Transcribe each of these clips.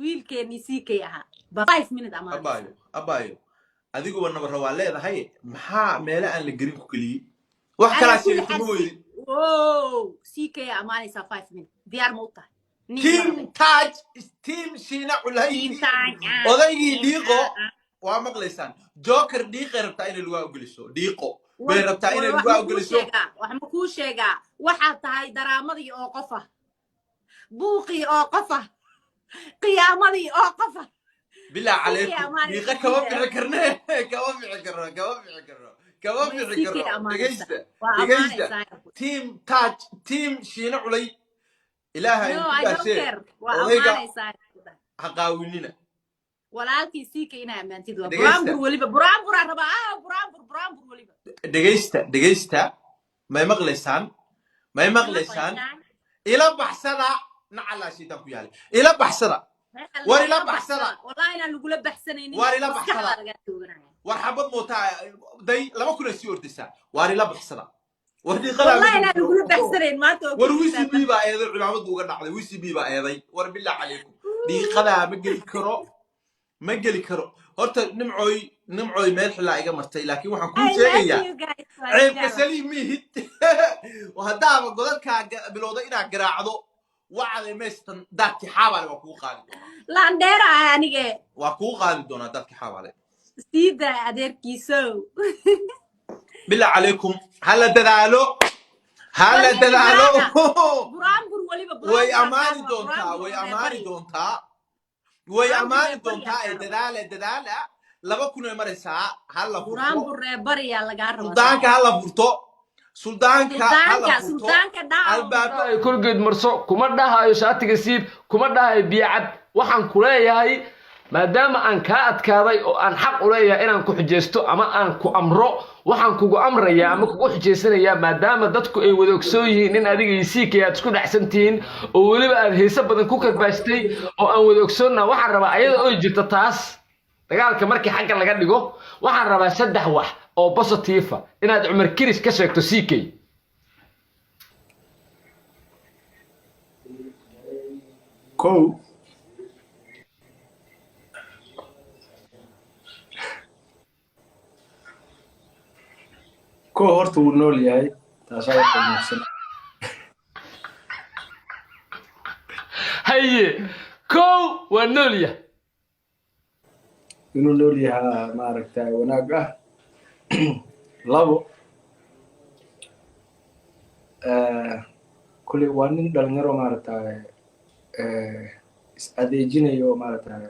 wiilkeeni CK aha ba 5 minutes amaanaysa abayo adigu wana barwa leedahay maxaa meela aan la gelin ku kaliye wax kala sheegto ma weydin CK amaanaysa 5 minutes diyaar ma u tahay team Shiina Culay odaygii dhiiqo waa maqlaysaan joker dhiiqo rabtaa in lagu ogoliso dhiiqo bay rabtaa in lagu ogoliso wax ma ku sheegaa waxa tahay daraamadii oo qof ah buuqi oo qof ah qiyaamadii oo qof ah bilaa calaykum dhiiqo kama bixi karnaa kama bixi karno dhageysta team Shiina Culay إلهي هقاويننا ولكن سيك إنا ما أنتي دوا برامبر وليبا برامبر ربا برامبر وليبا دقيستا ما يمغلسان إلى بحثنا نعلى شيء تقولي إلى بحثنا وإلى بحثنا والله أنا نقول بحثنا وإلى بحثنا ورحبت موتا داي لما كنا سيور دسا وإلى بحثنا والله أنا نقول بحسرين ما توقف ورويسي بيبا أيضا العمد بوغا نعضي ويسي بيبا أيضا وربالله عليكم دي قدا مجلي كرو هورتا نمعوي ميل لا إيقا مرتي لكن وحن كون شيئا عيب كسليم ميهد وهداما قدركا بلوضا إنا قراعدو وعلى ميستن داكي حابالي وكو قادي لا نديرا يعني وكو قادي دونا داكي حابالي سيدا أدير كيسو بالله عليكم هلا دلالو برامبر وليبا وي أماني دونتا دلالة لما كنا مرسا هلا برامبر بريا لقارب سلطانك هلا فرطو سلطانك الباب كل قد مرسو كمدها يشاتك سيب كمدها بيعد وحن كلية maadaama aan ka adkaaday oo aan xaq u leeyahay inaan ku xijeysto ama aan ku amro waxaan kugu amrayaa ama kugu xijeysanayaa maadaama dadku ay wada ogsoon yihiin in adiga iyo CK aad isku dhaxsantiin oo waliba aad heesa badan ku kadbaastay oo aan wada ogsoonna waxaan rabaa ayada oo jirta taas dagaalka markii xagga laga dhigo waxaan rabaa 3 wax oo positive inaad Cumar Kiris ka sheegto CK horta wuu nool yahay taasoo wanaagsan haye waa nool yahay inuu nool yahay ma aragtay wanaag ah labo kulli waa nin dhalinyaro ma aragtay is adeejinayo ma aragtay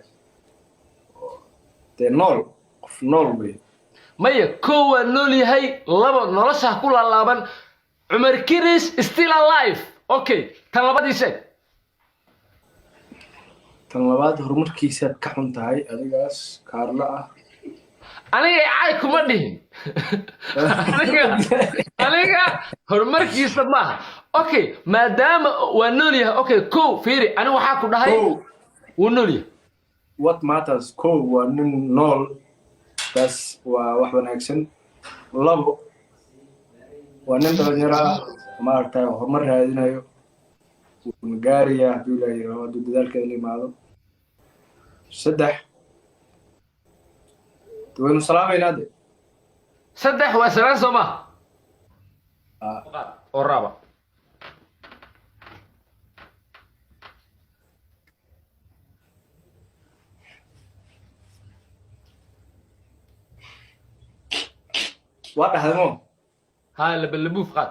de nool wey maya waa nool yahay labo nolosha ku laalaaban Cumar Kiris still alive okay tan labadiisa tan labaad horumarkiisa ka xun tahay adigaas kaarla ah aniga ay kuma dhihin aniga horumarkiisa ma okay maadaama waa nool yahay okay fiiri aniga waxa ku dhahay wuu nool yahay what matters waa nin nool بس وواحد ناكسن لابو وننتظر نرى ما أرتاح ومر هذين أيو ونقاريا دولا يرى ضد ذلك اللي معه سدح وين السلام ينادي سدح وسلام سما والرابع What the hell? Hi, Lebelebuf kat.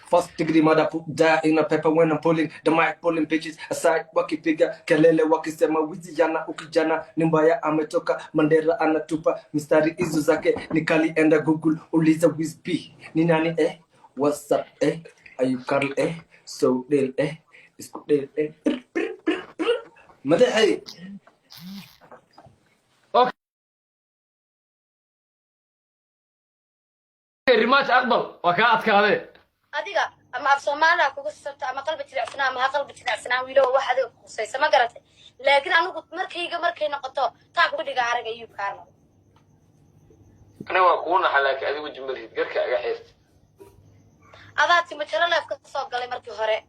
First degree mother put die in a paper when I'm pulling the mic, pulling pitches aside. Waki figure, kelele wakisema wizi jana ukijana nimbaya ametoka Mandela anatupa mistari hizo zake nikali enda Google uliza Wizp ni nani what's up are you Carl so del is del madaxay ريماتش أقبل وكأت كهذا. أديك أما في سومالا كوكو سبت أما قلبي تلعسنا ما قلبي تلعسنا ويلو واحد خصيص ما قرأت لكن أنا قلت مركي نقطة تاكو بدي قارق أيوب كارلا. أنا وأكون حلاك أدي وجمله تقرك أجهز. أذاتي متشرنا في قصة قلي مركي هراء.